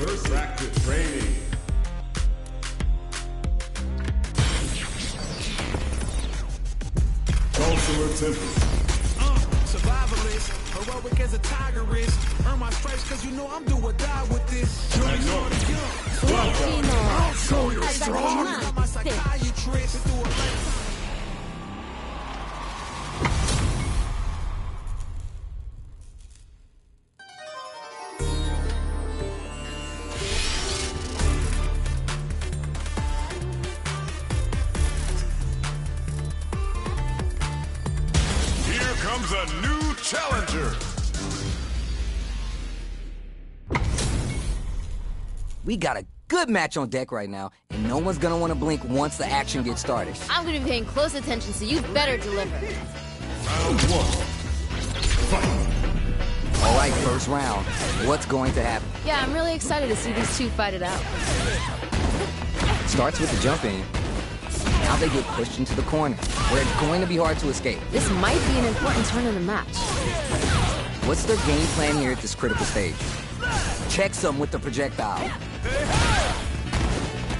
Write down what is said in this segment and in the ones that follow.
First back to training. Consular Temple. Survivalist, heroic as a tiger is. Earn my stripes cause you know I'm do or die with this. So you're strong. I'm my psychiatrist. Do a Here comes a new challenger. We got a good match on deck right now, and no one's gonna want to blink once the action gets started. I'm gonna be paying close attention, so you better deliver. Round one. Fight. All right, first round. What's going to happen? Yeah, I'm really excited to see these two fight it out. Starts with the jump in. Now they get pushed into the corner, where it's going to be hard to escape. This might be an important turn in the match. What's their game plan here at this critical stage? Checks them with the projectile.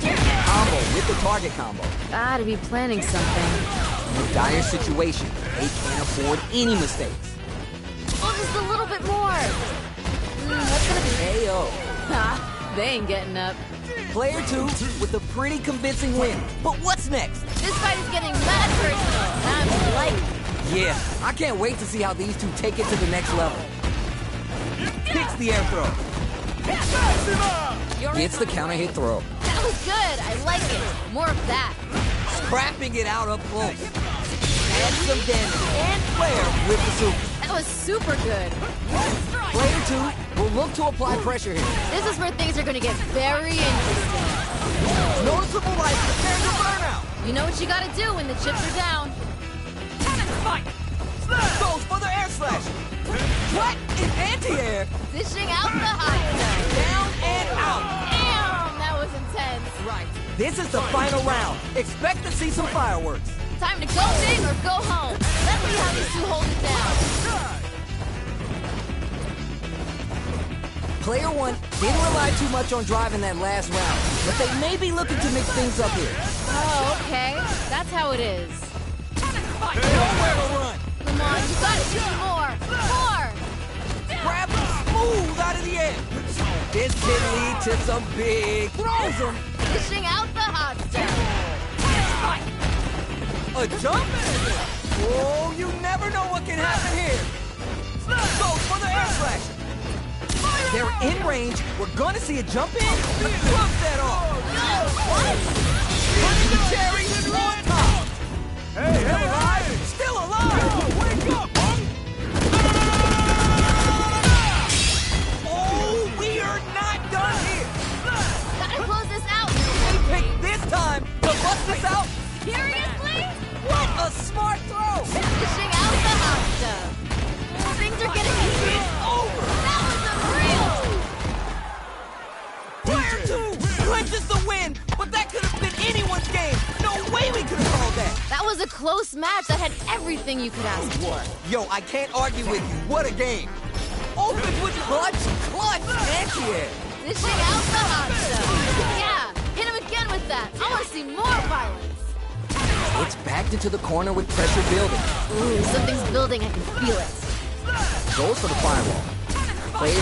Combo with the target combo. Gotta be planning something. In a dire situation, they can't afford any mistakes. Oh, just a little bit more. That's gonna be... KO. Ha, they ain't getting up. Player 2 with a pretty convincing win. But what's next? This fight is getting mad personal. I'm light. Yeah, I can't wait to see how these two take it to the next level. Picks the air throw. Gets the counter hit throw. That was good. I like it. More of that. Scrapping it out up close. Add some damage. And Player with the super. That was super good. Player 2 will look to apply pressure here. This is where things are gonna get very interesting. Noticeable life preparing to burn out. You know what you gotta do when the chips are down. Goes for the air slash. What is anti-air? Dishing out the hot stuff. Down and out. Damn, that was intense. Right. This is the final round. Expect to see some fireworks. Time to go big or go home. Let's see how these two hold it down. Player 1 didn't rely too much on driving that last round, but they may be looking to mix things up here. Oh, okay. That's how it is. Nowhere to run. Come on, you gotta do more. More. Grab him smooth out of the air. This can lead to some big throws him. Dishing out the hot stuff. A jump? Oh, you never know what can happen here. Goes for the air slash. They're in range. We're gonna see a jump in. Flip that off. Putting the cherry on top. Hey, still alive? Still alive. Wake up, punk. Oh, we are not done here. Gotta close this out. They picked this time to bust this out. Seriously? What a smart throw. Dishing out the hot stuff. Things are getting heated. Over. That was unreal. Player 2 clinches the win, but that could have been anyone's game. No way we could have called that. That was a close match that had everything you could ask for. Yo, I can't argue with you. What a game. Opens with clutch anti-air. Dishing out the hot stuff. Yeah, hit him again with that. I want to see more violence. It's backed into the corner with pressure building. Ooh, something's building. I can feel it. Goes for the firewall. Player 2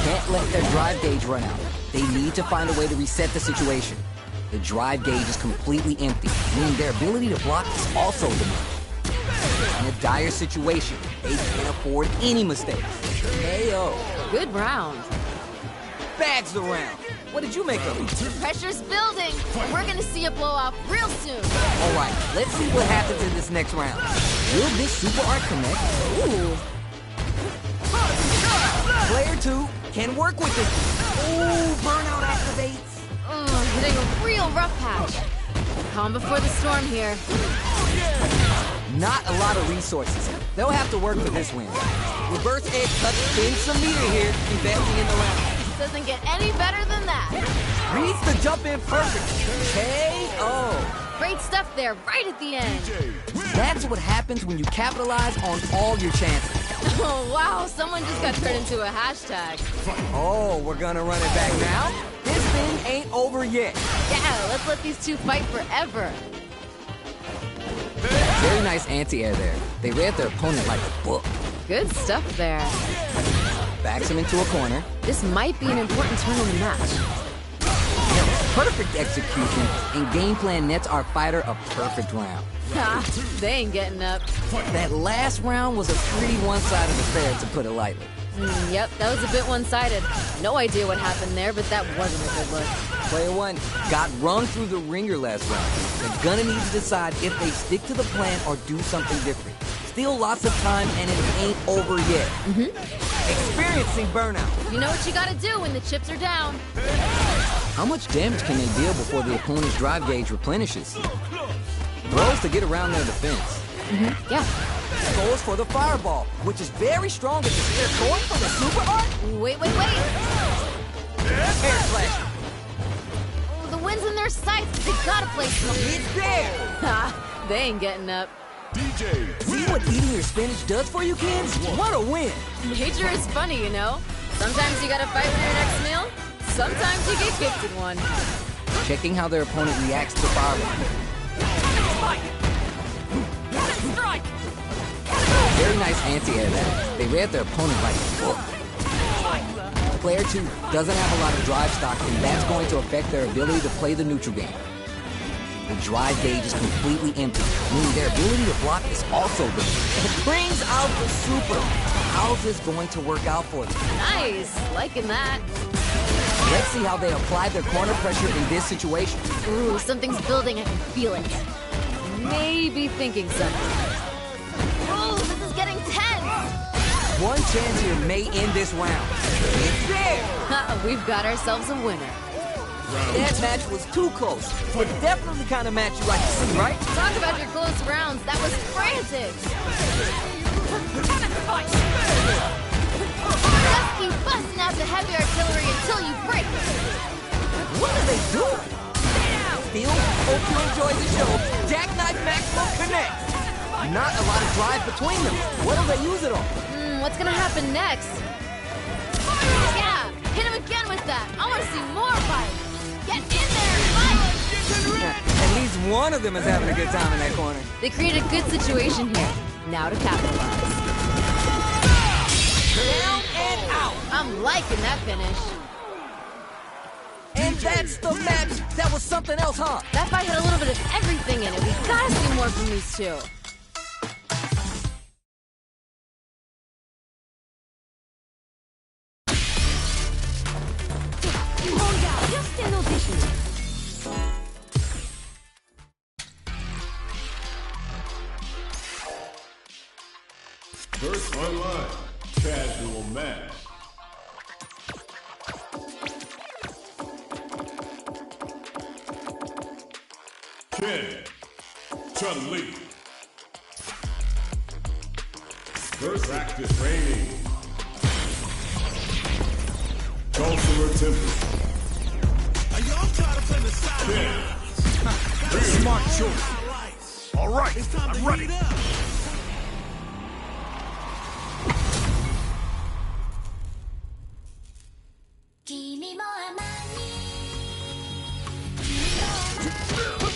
can't let their drive gauge run out. They need to find a way to reset the situation. The drive gauge is completely empty, meaning their ability to block is also diminished. In a dire situation, they can't afford any mistakes. KO. Good round. Bags the round. What did you make of it? The pressure's building. We're gonna see a blowout real soon. All right, let's see what happens in this next round. Will this super art connect? Ooh. Player 2 can work with it. Ooh, burnout activates. Hitting a real rough patch. Calm before the storm here. Not a lot of resources. They'll have to work for this win. Reverse edge cut spins some meter here, advancing in the round. Doesn't get any better than that. Reads the jump in perfect. KO. Great stuff there, right at the end. That's what happens when you capitalize on all your chances. Oh, wow, someone just got turned into a hashtag. Oh, we're gonna run it back now? This thing ain't over yet. Yeah, let's let these two fight forever. Very nice anti-air there. They read their opponent like a book. Good stuff there. Backs him into a corner. This might be an important turn in the match. Perfect execution, and game plan nets our fighter a perfect round. Ha, they ain't getting up. That last round was a pretty one-sided affair, to put it lightly. Yep, that was a bit one-sided. No idea what happened there, but that wasn't a good look. Player one got run through the ringer last round. They're gonna need to decide if they stick to the plan or do something different. Still lots of time, and it ain't over yet. Experiencing burnout. You know what you gotta do when the chips are down. How much damage can they deal before the opponent's drive gauge replenishes? Throws to get around their defense. Yeah. Goes for the fireball, which is very strong at this. They're going for the super art? Wait. Air flash. Oh, the wind's in their sights. They gotta play something. It's there. Ha, they ain't getting up. DJ. See what eating your spinach does for you kids? What a win. Nature is funny, you know? Sometimes you gotta fight for your next meal. Sometimes you get gifted one. Checking how their opponent reacts to the fireball. Strike! Very nice anti-air there. They read their opponent like a book. Player 2 doesn't have a lot of drive stock, and that's going to affect their ability to play the neutral game. The drive gauge is completely empty, meaning their ability to block is also limited. It brings out the super. How's this going to work out for them? Nice, liking that. Let's see how they apply their corner pressure in this situation. Ooh, something's building, I can feel it. Maybe thinking something. Ooh, this is getting tense. One chance here may end this round. It's there! We've got ourselves a winner. That match was too close, but definitely the kind of match you like to see, right? Talk about your close rounds. That was frantic. Just keep busting out the heavy artillery until you break it. What are they doing? Still, hope you enjoyed the show. Jackknife Maximum connects. Not a lot of drive between them. What do they use it on? What's gonna happen next? Yeah, hit him again with that. I want to see more fight. Get in there, fight! At least one of them is having a good time in that corner. They created a good situation here. Now to capitalize. Down and out. I'm liking that finish. And that's the match. That was something else, huh? That fight had a little bit of everything in it. We gotta see more from these two. First online, casual match. Ken, Chun-Li. First practice training. Dulcimer Temple. Ken. Smart choice. All right, I'm ready.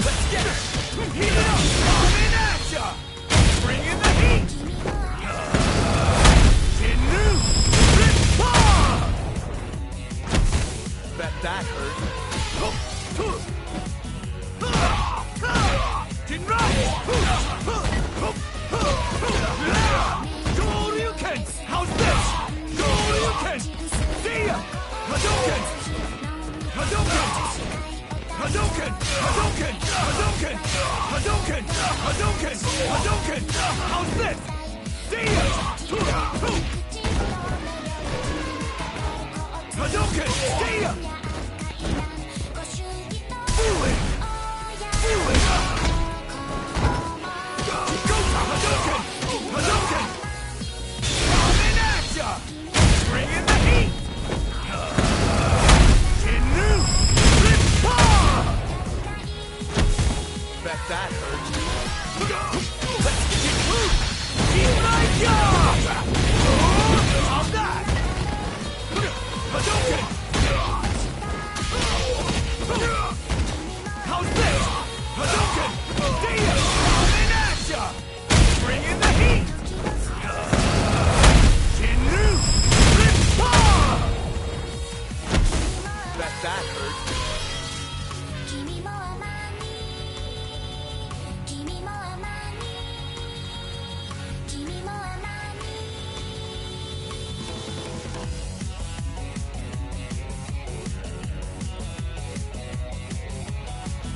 Let's get it! Heat it up! Come in at ya! Bring in the heat! Jinnu! Rip-Paw! Bet that hurt. Jinrai! Shoryuken! How's this? Shoryuken! See ya! Hadouken! Hadouken! Hadouken! Hadouken! Hadouken! Hadouken! Hadouken! Hadouken! How's this? See ya! Hadouken! See ya! Feel it! Feel it! Go! Hadouken! Hadouken! Coming at ya! Bring in the heat! Jinnu! Rip-Paw! Bet that hurt. Let's get moved! Keep my job!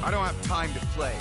I don't have time to play.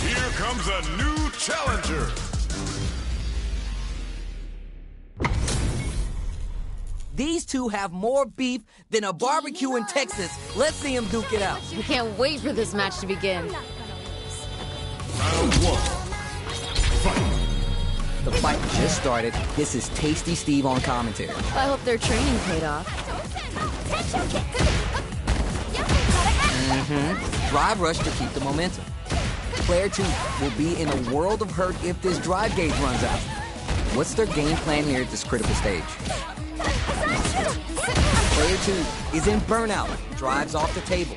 Here comes a new challenger. These two have more beef than a barbecue in Texas. Let's see them duke it out. I can't wait for this match to begin. Round one. Fight. The fight just started. This is Tasty Steve on commentary. I hope their training paid off. Drive rush to keep the momentum. Player 2 will be in a world of hurt if this drive gauge runs out. What's their game plan here at this critical stage? Player 2 is in burnout. Drives off the table.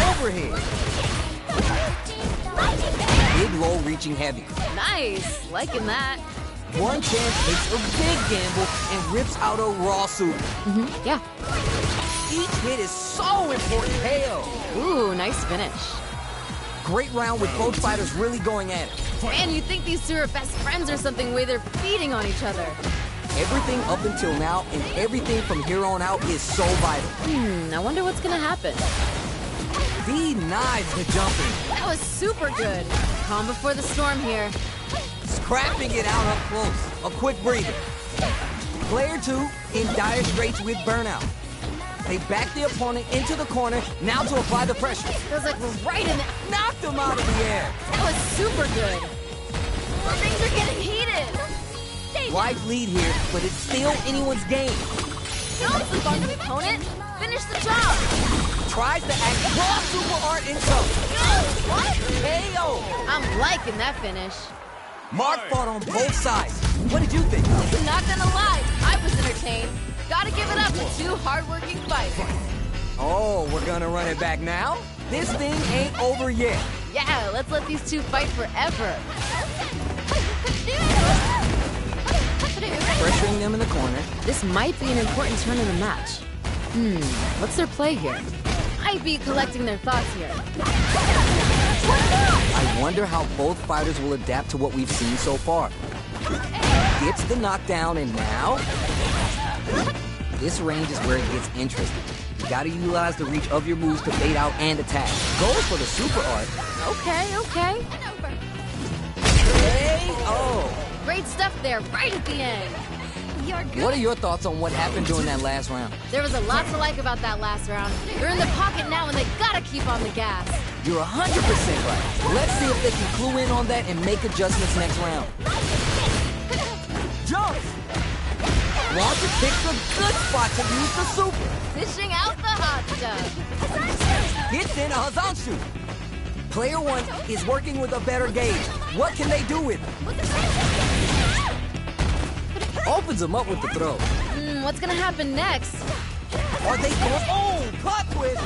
Overhead. Big roll reaching heavy. Nice, liking that. One chance takes a big gamble and rips out a raw soup. Yeah. Each hit is so important. KO. Ooh, nice finish. Great round with both fighters really going at it. Man, you think these two are best friends or something, way they're feeding on each other. Everything up until now and everything from here on out is so vital. I wonder what's gonna happen. Denies the jumping. That was super good. Calm before the storm here. Scrapping it out up close. A quick breather. Player 2 in dire straits with burnout. They back the opponent into the corner, now to apply the pressure. Feels like we're right in the... Knocked him out of the air. That was super good. Things are getting heated. Life lead here, but it's still anyone's game. Don't sleep on the opponent. Finish the job. Tries to act raw super art in some. What? KO. I'm liking that finish. Mark fought on both sides. What did you think? Not gonna lie, I was entertained. Gotta give it up to two hardworking fighters. Oh, we're gonna run it back now? This thing ain't over yet. Yeah, let's let these two fight forever. Pressuring them in the corner. This might be an important turn in the match. What's their play here? Might be collecting their thoughts here. I wonder how both fighters will adapt to what we've seen so far. Gets the knockdown, and now... This range is where it gets interesting. You gotta utilize the reach of your moves to bait out and attack. Goes for the super art. Okay. KO. Great stuff there, right at the end. You're good. What are your thoughts on what happened during that last round? There was a lot to like about that last round. They're in the pocket now, and they gotta keep on the gas. You're 100% right. Let's see if they can clue in on that and make adjustments next round. Jumps! Launcher picks a good spot to use the super. Dishing out the hot stuff. Hits in a HUNCHO. Player 1 is working with a better gauge. What can they do with it? Opens him up with the throw. What's gonna happen next? Are they going? Oh, plot twist!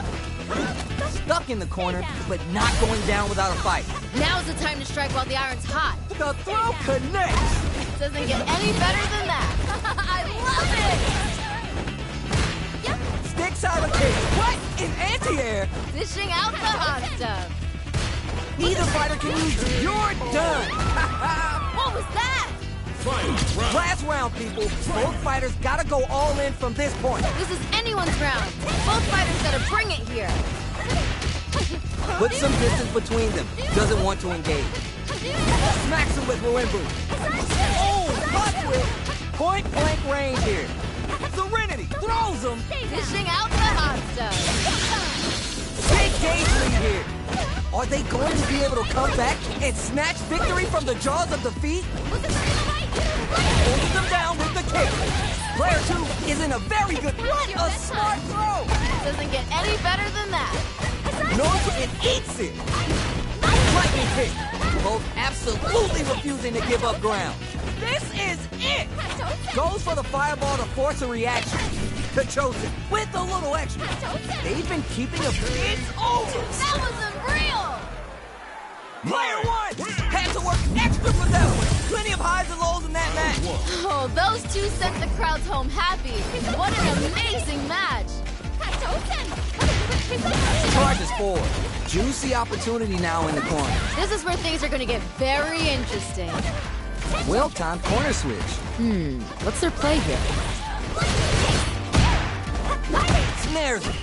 Stuck in the corner, but not going down without a fight. Now's the time to strike while the iron's hot. The throw connects! Doesn't get any better than that. I love it! Sticks out a kick. What? In anti-air? Dishing out the hot stuff. Neither fighter can use it. You're done! What was that? Final round. Last round, people. Both fighters gotta go all in from this point. This is anyone's round. Both fighters gotta bring it here. Put some distance between them. Doesn't want to engage. Smacks him with Ruembu. Oh, plot twist. Point blank range here. Serenity throws him. Dishing out the hot stuff. Big gauge lead here. Are they going to be able to come back and snatch victory from the jaws of defeat? Holds them down with the kick. Player 2 is in a very good... What a smart throw! Doesn't get any better than that. North and eats it. Lightning kick. Both absolutely refusing to give up ground. This is it. Goes for the fireball to force a reaction. The Chosen with a little extra. They've been keeping a bit over. That was unreal! Player one had to work extra for that one. Plenty of highs and lows in that match. Oh, those two sent the crowds home happy. What an amazing match! Charges forward. Juicy opportunity now in the corner. This is where things are going to get very interesting. Well-timed corner switch. What's their play here? Snares it.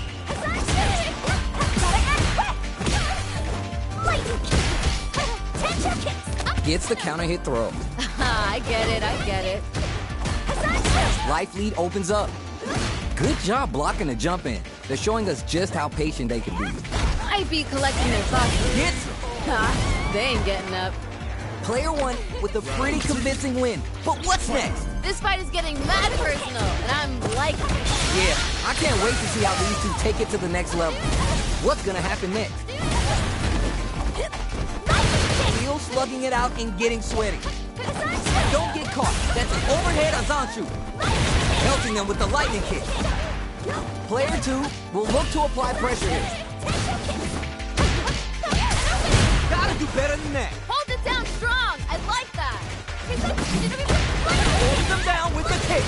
Gets the counter hit throw. I get it. Life lead opens up. Good job blocking the jump in. They're showing us just how patient they can be. Might be collecting their thoughts. Gets him. They ain't getting up. Player one with a pretty convincing win. But what's next? This fight is getting mad personal, and I'm liking it. Yeah, I can't wait to see how these two take it to the next level. What's gonna happen next? Still slugging it out and getting sweaty. Don't get caught. That's an overhead HUNCHO. Melting them with the lightning kick. Player two will look to apply pressure here. Gotta do better than that. Hold it down strong. I like that. Hold them down with the kick.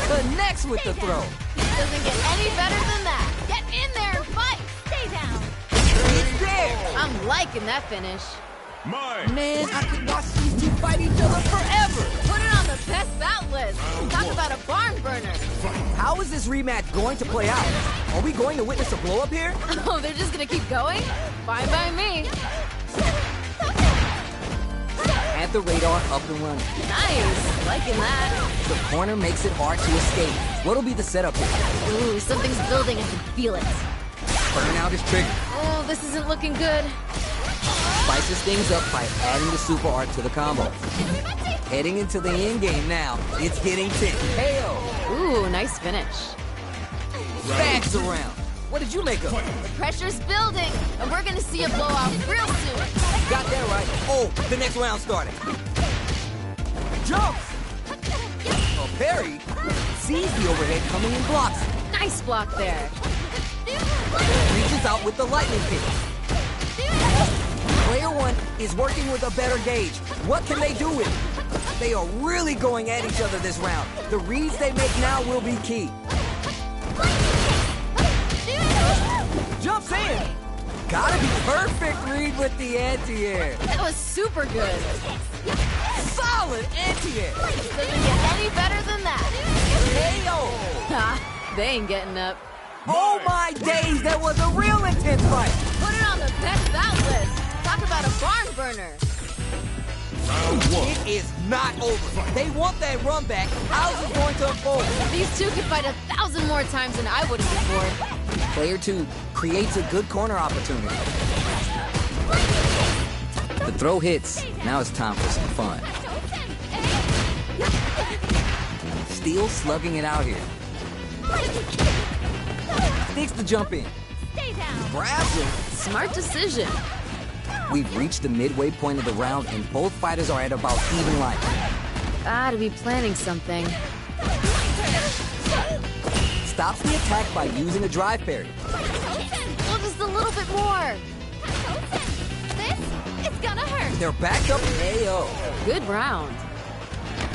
Connects with the throw. Doesn't get any better than that. Get in there and fight. Stay down. It's there. I'm liking that finish. Mine. Man, I could watch these two fight each other forever. Put it on the best bout list. Talk about a barn burner. How is this rematch going to play out? Are we going to witness a blow-up here? Oh, they're just gonna keep going? Fine by me. At the radar, up and running. Nice. Liking that. The corner makes it hard to escape. What'll be the setup here? Ooh, something's building. I can feel it. Burnout is triggered. Oh, this isn't looking good. Spices things up by adding the super art to the combo. Heading into the end game now. It's getting tense. KO. Ooh, nice finish. Backs around. What did you make of it? The pressure's building, and we're gonna see a blowout real soon. Got that right. Oh, the next round started. Jumps. A parry. Sees the overhead coming and blocks it. Nice block there. Reaches out with the lightning kick. Player one is working with a better gauge. What can they do with it? They are really going at each other this round. The reads they make now will be key. Jumps in. Gotta be perfect read with the anti-air. That was super good. Solid anti-air. Doesn't get any better than that. KO. Ha, they ain't getting up. Oh my days, that was a real intense fight. Put it on the best bout list. Talk about a barn burner. It is not over. They want that run back. How's it going to unfold? These two could fight 1,000 more times and I wouldn't be bored. Player two creates a good corner opportunity. The throw hits. Now it's time for some fun. Still slugging it out here. Sticks the jump in. Grabs him. Smart decision. We've reached the midway point of the round and both fighters are at about even life. Gotta be planning something. Stops the attack by using a drive parry. Well, just a little bit more. This is gonna hurt. They're backed up KO. Good round.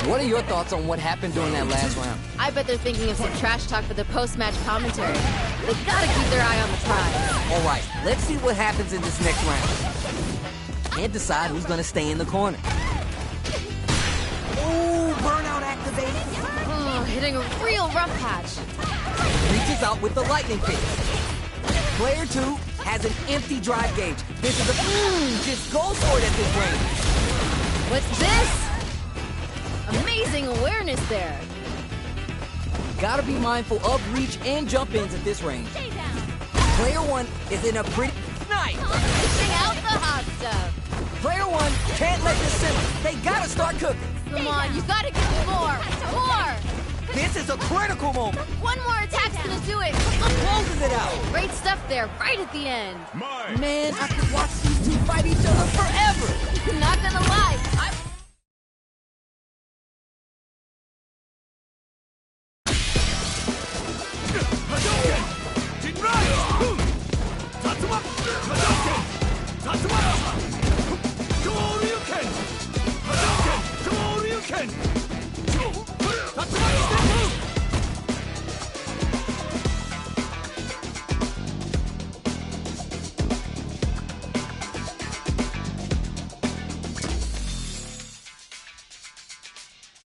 What are your thoughts on what happened during that last round? I bet they're thinking of some trash talk for the post-match commentary. They gotta keep their eye on the prize. All right, let's see what happens in this next round. Can't decide who's gonna stay in the corner. Ooh, burnout activated. Oh, hitting a real rough patch. Reaches out with the lightning kick. Player two has an empty drive gauge. This is a just goes for it at this range. What's this? Amazing awareness there. Gotta be mindful of reach and jump ins at this range. Player one is in a pretty nice. Dishing out the hot stuff. Player one can't let this simmer. They gotta start cooking. Come on, you gotta give me more. More. This is a critical moment. One more attack's gonna do it. Closes it out. Great stuff there, right at the end. Mine. Man, I could watch these two fight each other forever. Not gonna lie,